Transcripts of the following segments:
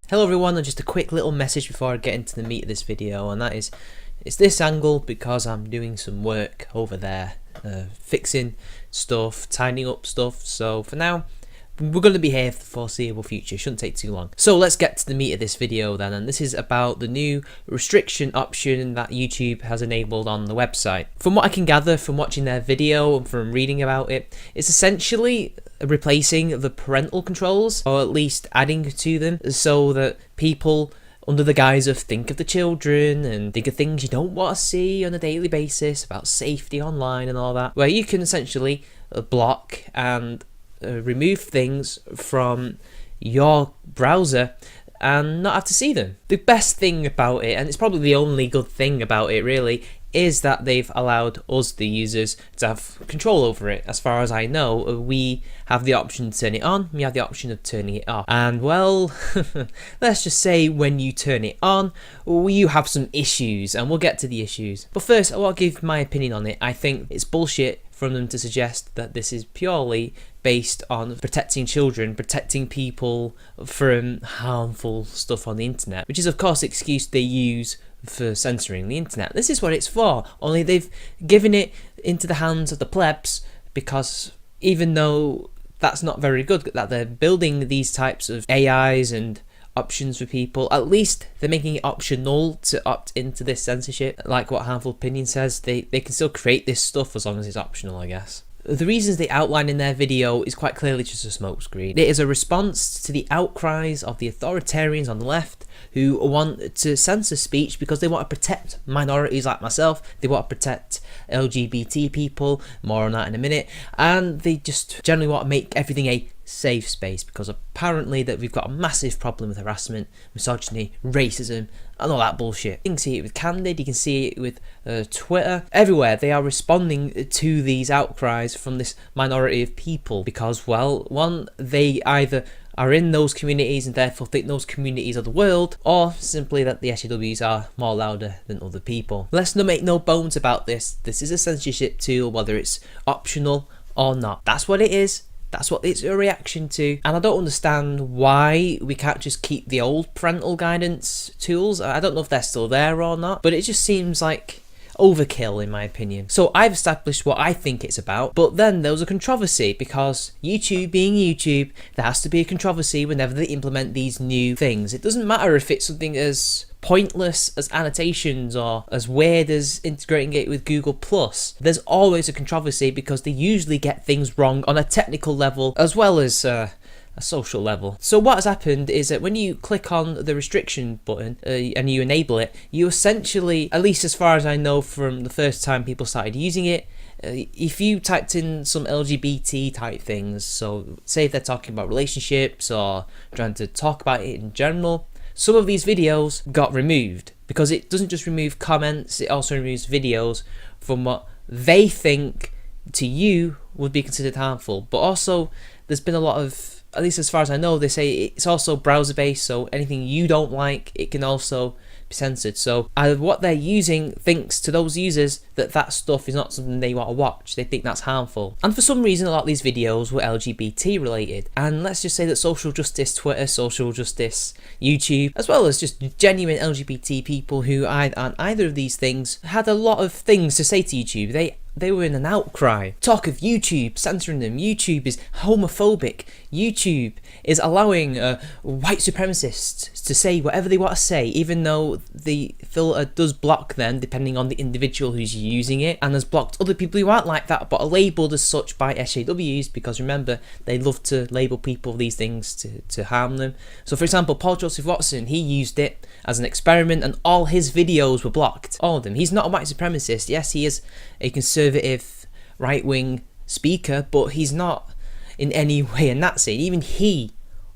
Hello everyone, and just a quick little message before I get into the meat of this video, and that is, it's this angle because I'm doing some work over there, fixing stuff, tidying up stuff. So for now, we're going to be here for the foreseeable future. Shouldn't take too long. So let's get to the meat of this video then, and this is about the new restriction option that YouTube has enabled on the website. From what I can gather from watching their video and from reading about it, it's essentially replacing the parental controls, or at least adding to them, so that people, under the guise of think of the children and think of things you don't want to see on a daily basis about safety online and all that, where you can essentially block and remove things from your browser and not have to see them. The best thing about it, and it's probably the only good thing about it really, is that they've allowed us, the users, to have control over it. As far as I know, we have the option to turn it on, we have the option of turning it off. And well, let's just say when you turn it on, you have some issues, and we'll get to the issues. But first, I want to give my opinion on it. I think it's bullshit from them to suggest that this is purely based on protecting children, protecting people from harmful stuff on the internet, which is of course the excuse they use for censoring the internet. This is what it's for, only they've given it into the hands of the plebs, because even though that's not very good that they're building these types of AIs and options for people, at least they're making it optional to opt into this censorship. Like what Harmful Opinion says, they can still create this stuff as long as it's optional, I guess. The reasons they outline in their video is quite clearly just a smokescreen. It is a response to the outcries of the authoritarians on the left who want to censor speech because they want to protect minorities like myself, they want to protect LGBT people, more on that in a minute, and they just generally want to make everything a safe space, because apparently that we've got a massive problem with harassment, misogyny, racism and all that bullshit. You can see it with Candid, you can see it with Twitter, everywhere they are responding to these outcries from this minority of people because, well, one, they either are in those communities and therefore think those communities are the world, or simply that the SJWs are more louder than other people. Let's not make no bones about this. This is a censorship tool, whether it's optional or not. That's what it is. That's what it's a reaction to, and I don't understand why we can't just keep the old parental guidance tools. I don't know if they're still there or not, but it just seems like overkill in my opinion. So I've established what I think it's about, but then there was a controversy because YouTube being YouTube, there has to be a controversy whenever they implement these new things. It doesn't matter if it's something as pointless as annotations or as weird as integrating it with Google+. There's always a controversy because they usually get things wrong on a technical level as well as a social level. So what has happened is that when you click on the restriction button and you enable it, you essentially, at least as far as I know from the first time people started using it, if you typed in some LGBT type things, so say if they're talking about relationships or trying to talk about it in general, some of these videos got removed because it doesn't just remove comments, it also removes videos from what they think to you would be considered harmful. But also there's been a lot of, at least as far as I know, they say it's also browser based, so anything you don't like, it can also be censored. So what they're using thinks to those users that that stuff is not something they want to watch. They think that's harmful. And for some reason, a lot of these videos were LGBT related. And let's just say that social justice Twitter, social justice YouTube, as well as just genuine LGBT people who aren't either of these things, had a lot of things to say to YouTube. They were in an outcry. Talk of YouTube censoring them. YouTube is homophobic. YouTube is allowing white supremacists to say whatever they want to say, even though the filter does block them depending on the individual who's using it, and has blocked other people who aren't like that but are labelled as such by SJWs, because remember, they love to label people these things to harm them. So for example, Paul Joseph Watson, he used it as an experiment and all his videos were blocked. All of them. He's not a white supremacist. Yes, he is a conservative right-wing speaker, but he's not in any way a Nazi. Even he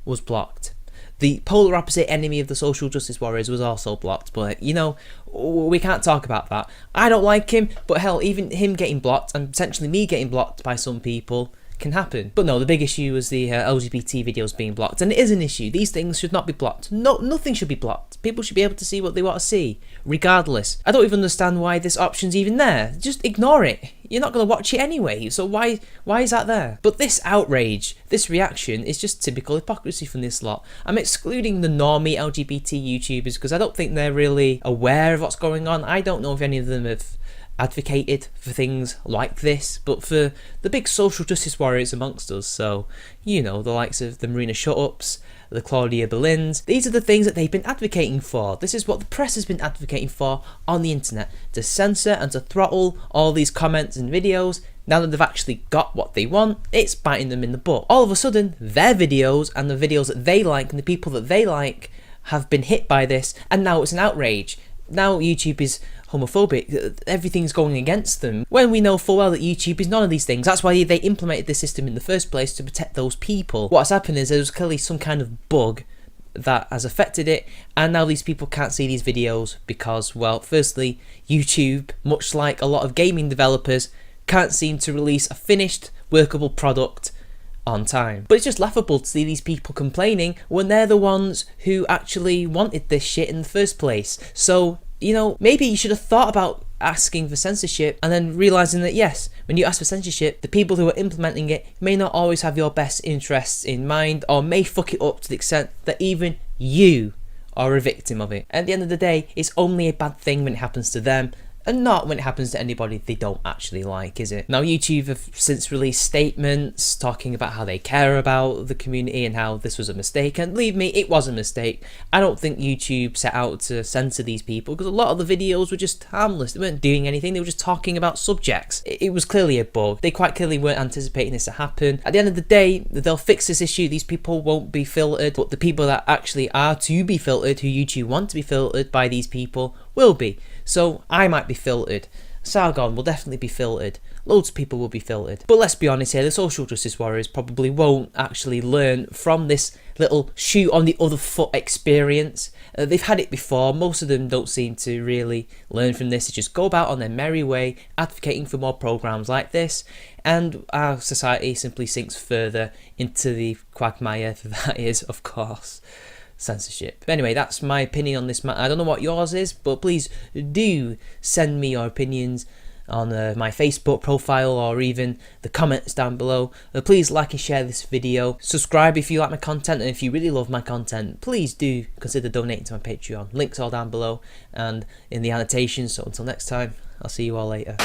was blocked. The polar opposite enemy of the social justice warriors was also blocked, but you know, we can't talk about that. I don't like him, but hell, even him getting blocked and potentially me getting blocked by some people can happen. But no, the big issue was the LGBT videos being blocked, and it is an issue. These things should not be blocked. No, nothing should be blocked. People should be able to see what they want to see, regardless. I don't even understand why this option's even there. Just ignore it. You're not going to watch it anyway, so why is that there? But this outrage, this reaction, is just typical hypocrisy from this lot. I'm excluding the normie LGBT YouTubers because I don't think they're really aware of what's going on. I don't know if any of them have advocated for things like this, but for the big social justice warriors amongst us, so, you know, the likes of the Marina Shutups, the Claudia Berlins, these are the things that they've been advocating for. This is what the press has been advocating for on the internet, to censor and to throttle all these comments and videos. Now that they've actually got what they want, it's biting them in the butt. All of a sudden, their videos and the videos that they like and the people that they like have been hit by this, and now it's an outrage. Now YouTube is homophobic, everything's going against them, when we know full well that YouTube is none of these things. That's why they implemented this system in the first place, to protect those people. What's happened is there's clearly some kind of bug that has affected it, and now these people can't see these videos because, well, firstly, YouTube, much like a lot of gaming developers, can't seem to release a finished, workable product on time. But it's just laughable to see these people complaining when they're the ones who actually wanted this shit in the first place. So, you know, maybe you should have thought about asking for censorship and then realising that, yes, when you ask for censorship, the people who are implementing it may not always have your best interests in mind, or may fuck it up to the extent that even you are a victim of it. At the end of the day, it's only a bad thing when it happens to them, and not when it happens to anybody they don't actually like, is it? Now, YouTube have since released statements talking about how they care about the community and how this was a mistake, and believe me, it was a mistake. I don't think YouTube set out to censor these people, because a lot of the videos were just harmless. They weren't doing anything, they were just talking about subjects. It was clearly a bug. They quite clearly weren't anticipating this to happen. At the end of the day, they'll fix this issue. These people won't be filtered, but the people that actually are to be filtered, who YouTube want to be filtered by these people, will be. So I might be filtered. Sargon will definitely be filtered. Loads of people will be filtered. But let's be honest here, the social justice warriors probably won't actually learn from this little shoot on the other foot experience. They've had it before. Most of them don't seem to really learn from this. They just go about on their merry way, advocating for more programs like this, and our society simply sinks further into the quagmire that is, of course, censorship. But anyway, that's my opinion on this matter. I don't know what yours is, but please do send me your opinions on my Facebook profile, or even the comments down below. Please like and share this video. Subscribe if you like my content, and if you really love my content, please do consider donating to my Patreon. Links all down below and in the annotations. So until next time, I'll see you all later.